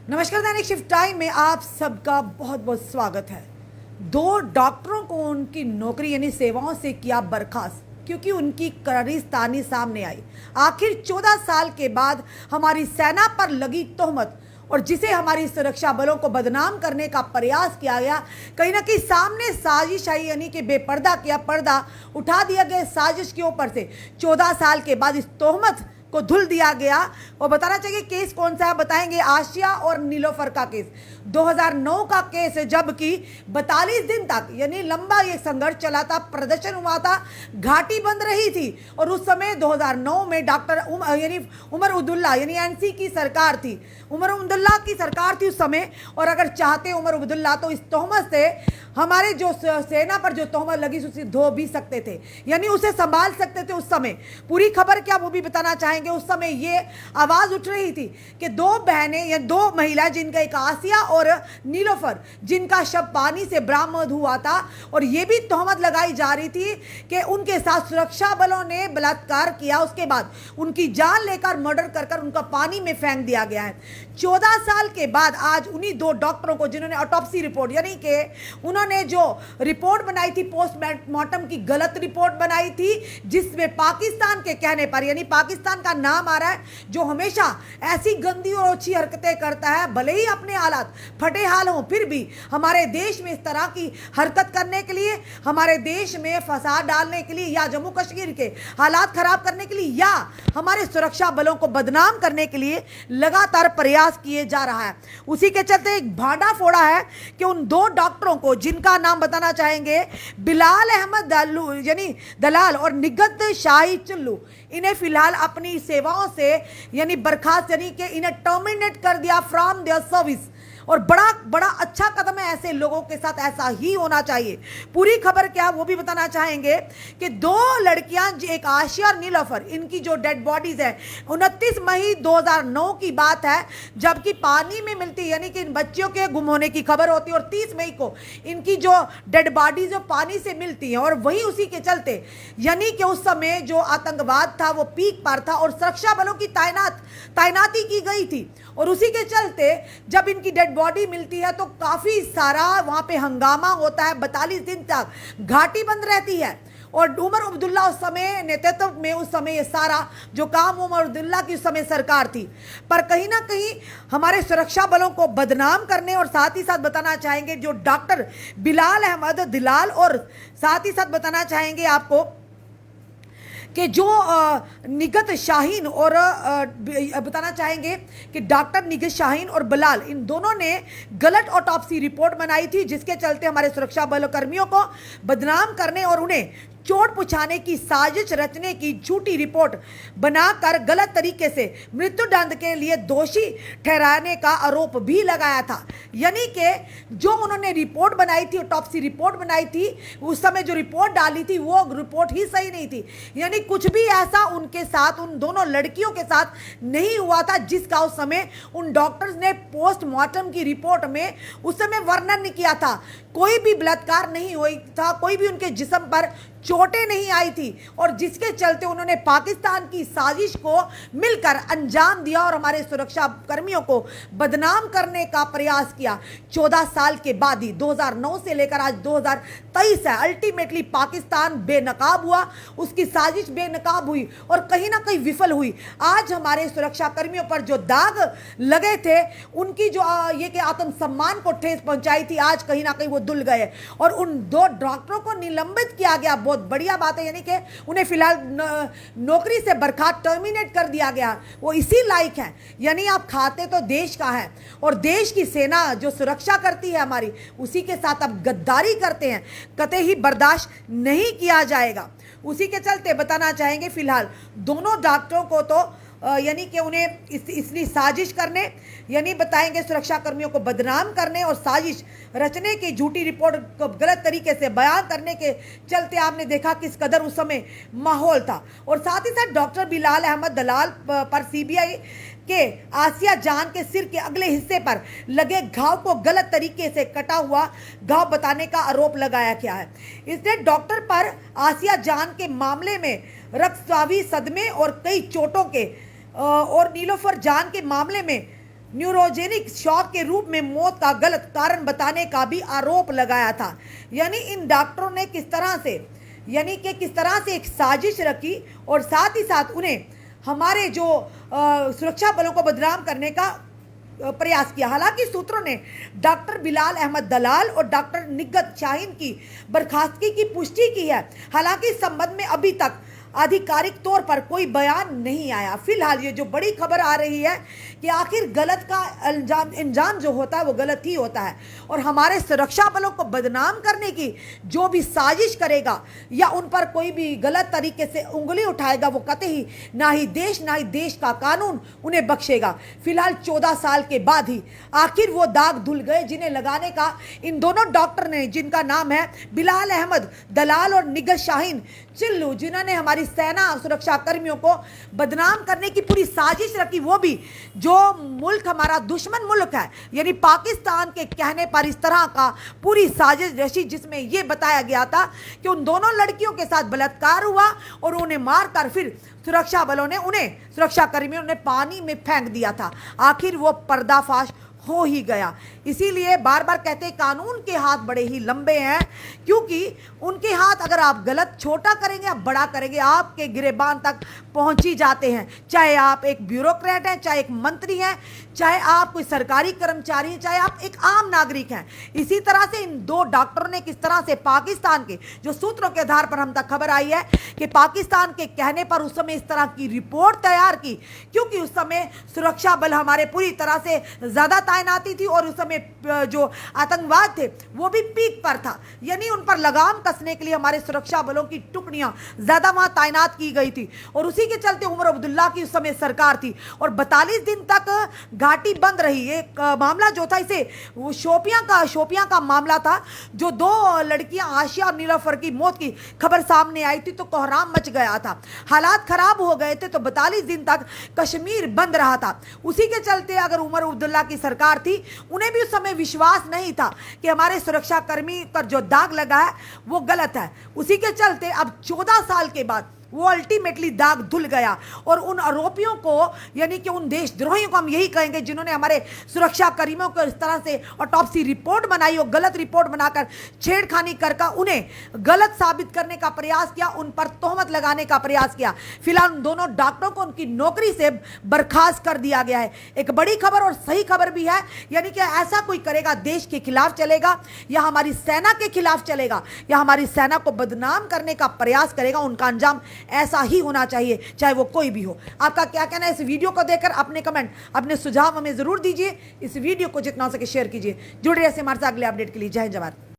नमस्कार, दैनिक shift time में आप सबका बहुत बहुत स्वागत है। दो डॉक्टरों को उनकी नौकरी यानी सेवाओं से किया बर्खास्त क्योंकि उनकी करारिस्तानी सामने आई। आखिर 14 साल के बाद हमारी सेना पर लगी तोहमत और जिसे हमारी सुरक्षा बलों को बदनाम करने का प्रयास किया गया, कहीं ना कहीं सामने साजिश आई, यानी कि बेपर्दा किया पर्दा उठा दिया गया साजिश के ऊपर से। 14 साल के बाद इस तोहमत को धुल दिया गया। और बताना चाहिए केस कौन सा है, बताएंगे। आसिया और नीलोफर का केस 2009 का केस है, जबकि 42 दिन तक यानी लंबा ये संघर्ष चला था, प्रदर्शन हुआ था, घाटी बंद रही थी। और उस समय 2009 में डॉक्टर यानी उमर अब्दुल्ला यानी एनसी की सरकार थी, उमर अब्दुल्ला की सरकार थी उस समय। और अगर चाहते उमर अब्दुल्ला तो इस तोहमत से हमारे जो सेना पर जो तोहमत लगी उसे धो भी सकते थे, यानी उसे संभाल सकते थे उस समय। पूरी खबर क्या वो भी बताना चाहेंगे। उस समय ये आवाज उठ रही थी कि दो बहनें या दो महिला, जिनका एक आसिया और नीलोफर, जिनका शव पानी से बरामद हुआ था, और ये भी तोहमत लगाई जा रही थी कि उनके साथ सुरक्षा बलों ने बलात्कार किया, उसके बाद उनकी जान लेकर मर्डर कर उनका पानी में फेंक दिया गया है। 14 साल के बाद आज उन्हीं दो डॉक्टरों को, जिन्होंने ऑटोप्सी रिपोर्ट यानी कि उन्होंने जो रिपोर्ट बनाई थी, पोस्टमार्टम की गलत रिपोर्ट बनाई थी, जिसमें पाकिस्तान के कहने पर यानी पाकिस्तान का नाम आ रहा है, जो हमेशा ऐसी गंदी और अच्छी हरकतें करता है, भले ही अपने हालात फटे हाल हों, फिर भी हमारे देश में इस तरह की हरकत करने के लिए, हमारे देश में फसाद डालने के लिए, या जम्मू कश्मीर के हालात खराब करने के लिए, या हमारे सुरक्षा बलों को बदनाम करने के लिए लगातार प्रयास किए जा रहा है। उसी के चलते एक भांडा फोड़ा है कि उन दो डॉक्टरों को, जिनका नाम बताना चाहेंगे बिलाल अहमद यानी दलाल और निगत शाही चुल्लू, इन्हें फिलहाल अपनी सेवाओं से यानी बर्खास्त यानी कि इन्हें टर्मिनेट कर दिया फ्रॉम देयर सर्विस। और बड़ा बड़ा अच्छा कदम है, ऐसे लोगों के साथ ऐसा ही होना चाहिए। पूरी खबर क्या वो भी बताना चाहेंगे कि दो लड़कियां, एक आशिया और नीलोफर, इनकी जो डेड बॉडीज है 29 मई 2009 की बात है, जबकि पानी में मिलती यानी कि इन बच्चियों के गुम होने की खबर होती है, और 30 मई को इनकी जो डेड बॉडीज जो पानी से मिलती हैं। और वही उसी के चलते यानी कि उस समय जो आतंकवाद था वो पीक पर था और सुरक्षा बलों की तैनाती की गई थी। और उसी के चलते जब इनकी डेड बॉडी मिलती है तो काफी सारा वहां पे हंगामा होता है, 42 दिन तक घाटी बंद रहती है। और उमर अब्दुल्ला उस समय नेतृत्व में, उस समय ये सारा जो काम उमर अब्दुल्ला की उस समय सरकार थी। पर कहीं ना कहीं हमारे सुरक्षा बलों को बदनाम करने, और साथ ही साथ बताना चाहेंगे जो डॉक्टर बिलाल अहमद दलाल, और साथ ही साथ बताना चाहेंगे आपको कि जो निगत शाहीन और बताना चाहेंगे कि डॉक्टर निगत शाहीन और बिलाल, इन दोनों ने गलत ऑटोप्सी रिपोर्ट बनाई थी, जिसके चलते हमारे सुरक्षा बल कर्मियों को बदनाम करने और उन्हें चोट पहुंचाने की साजिश रचने की झूठी रिपोर्ट बनाकर गलत तरीके से मृत्युदंड के लिए दोषी ठहराने का आरोप भी लगाया था। यानी कि जो उन्होंने रिपोर्ट बनाई थी, ऑटोप्सी रिपोर्ट बनाई थी, उस समय जो रिपोर्ट डाली थी वो रिपोर्ट ही सही नहीं थी। यानी कुछ भी ऐसा उनके साथ, उन दोनों लड़कियों के साथ नहीं हुआ था, जिसका उस समय उन डॉक्टर्स ने पोस्टमार्टम की रिपोर्ट में उस समय वर्णन नहीं किया था। कोई भी बलात्कार नहीं हुई था, कोई भी उनके जिस्म पर चोटें नहीं आई थी, और जिसके चलते उन्होंने पाकिस्तान की साजिश को मिलकर अंजाम दिया और हमारे सुरक्षा कर्मियों को बदनाम करने का प्रयास किया। 14 साल के बाद ही 2009 से लेकर आज 2023 है, अल्टीमेटली पाकिस्तान बेनकाब हुआ, उसकी साजिश बेनकाब हुई और कहीं ना कहीं विफल हुई। आज हमारे सुरक्षा कर्मियों पर जो दाग लगे थे, उनकी जो ये कि आत्मसम्मान को ठेस पहुंचाई थी, आज कहीं ना कहीं वो धुल गए और उन दो डॉक्टरों को निलंबित किया गया। बहुत बढ़िया बात है, यानी कि उन्हें फिलहाल नौकरी से बर्खास्त टर्मिनेट कर दिया गया। वो इसी लायक है, यानी आप खाते तो देश का है और देश की सेना जो सुरक्षा करती है हमारी, उसी के साथ आप गद्दारी करते हैं, कतई ही बर्दाश्त नहीं किया जाएगा। उसी के चलते बताना चाहेंगे फिलहाल दोनों डॉक्टरों को तो यानी कि उन्हें इतनी साजिश करने, यानी बताएंगे सुरक्षा कर्मियों को बदनाम करने और साजिश रचने की झूठी रिपोर्ट को गलत तरीके से बयान करने के चलते आपने देखा किस कदर उस समय माहौल था। और साथ ही साथ डॉक्टर बिलाल अहमद दलाल पर सीबीआई के आसिया जान के सिर के अगले हिस्से पर लगे घाव को गलत तरीके से कटा हुआ घाव बताने का आरोप लगाया गया है। इसने डॉक्टर पर आसिया जान के मामले में रक्तस्रावी सदमे और कई चोटों के और नीलोफर जान के मामले में न्यूरोजेनिक शॉक के रूप में मौत का गलत कारण बताने का भी आरोप लगाया था। यानी इन डॉक्टरों ने किस तरह से एक साजिश रखी और साथ ही साथ उन्हें हमारे जो सुरक्षा बलों को बदनाम करने का प्रयास किया। हालांकि सूत्रों ने डॉक्टर बिलाल अहमद दलाल और डॉक्टर निगत शाहीन की बर्खास्तगी की पुष्टि की है। हालांकि इस संबंध में अभी तक आधिकारिक तौर पर कोई बयान नहीं आया। फिलहाल ये जो बड़ी खबर आ रही है कि आखिर गलत का अंजाम जो होता है वो गलत ही होता है, और हमारे सुरक्षा बलों को बदनाम करने की जो भी साजिश करेगा या उन पर कोई भी गलत तरीके से उंगली उठाएगा वो कतई ना ही देश का कानून उन्हें बख्शेगा। फिलहाल 14 साल के बाद ही आखिर वो दाग धुल गए जिन्हें लगाने का इन दोनों डॉक्टर ने, जिनका नाम है बिलाल अहमद दलाल और निगत शाहीन चिल्लू, जिन्होंने हमारी सेना सुरक्षा कर्मियों को बदनाम करने की पूरी साजिश रखी, वो भी जो मुल्क हमारा दुश्मन मुल्क है यानी पाकिस्तान के कहने पर इस तरह का पूरी साजिश रची, जिसमें यह बताया गया था कि उन दोनों लड़कियों के साथ बलात्कार हुआ और उन्हें मारकर फिर सुरक्षा बलों ने सुरक्षा कर्मियों ने पानी में फेंक दिया था। आखिर वो पर्दाफाश हो ही गया। इसीलिए बार बार कहते हैं कानून के हाथ बड़े ही लंबे हैं, क्योंकि उनके हाथ अगर आप गलत छोटा करेंगे या बड़ा करेंगे आपके गिरेबान तक पहुंच ही जाते हैं। चाहे आप एक ब्यूरोक्रेट हैं, चाहे एक मंत्री हैं, चाहे आप कोई सरकारी कर्मचारी हैं, चाहे आप एक आम नागरिक हैं। इसी तरह से इन दो डॉक्टरों ने किस तरह से पाकिस्तान के जो सूत्रों के आधार पर हम तक खबर आई है कि पाकिस्तान के कहने पर उस समय इस तरह की रिपोर्ट तैयार की, क्योंकि उस समय सुरक्षा बल हमारे पूरी तरह से ज़्यादा तैनाती थी और उस समय जो आतंकवाद थे वो भी पीक पर था। यानी उन पर लगाम कसने के लिए हमारे सुरक्षा बलों की टुकड़ियां ज़्यादा वहां तैनात की गई थी, और उसी के चलते उमर अब्दुल्ला की उस समय सरकार थी और 42 दिन तक घाटी बंद रही। एक मामला जो था इसे वो शोपियां का मामला था, जो 2 लड़कियां आशिया और नीलोफर की मौत की खबर सामने आई थी तो कोहराम मच गया था, हालात खराब हो गए थे, तो 42 दिन तक कश्मीर बंद रहा था। उसी के चलते अगर उमर अब्दुल्ला की सरकार थी, उन्हें भी उस समय विश्वास नहीं था कि हमारे सुरक्षा कर्मी पर जो दाग लगा है वो गलत है। उसी के चलते अब 14 साल के बाद वो अल्टीमेटली दाग धुल गया और उन आरोपियों को यानी कि उन देशद्रोहियों को हम यही कहेंगे जिन्होंने हमारे सुरक्षा कर्मियों को इस तरह से ऑटोप्सी रिपोर्ट बनाई और गलत रिपोर्ट बनाकर छेड़खानी कर उन्हें गलत साबित करने का प्रयास किया, उन पर तोहमत लगाने का प्रयास किया। फिलहाल उन दोनों डॉक्टरों को उनकी नौकरी से बर्खास्त कर दिया गया है। एक बड़ी खबर और सही खबर भी है, यानी कि ऐसा कोई करेगा देश के खिलाफ चलेगा या हमारी सेना के खिलाफ चलेगा या हमारी सेना को बदनाम करने का प्रयास करेगा, उनका अंजाम ऐसा ही होना चाहिए, चाहे वो कोई भी हो। आपका क्या कहना है इस वीडियो को देखकर? अपने कमेंट, अपने सुझाव हमें जरूर दीजिए। इस वीडियो को जितना हो सके शेयर कीजिए। जुड़े रहिए हमारे साथ अगले अपडेट के लिए। जय हिंद, जय भारत।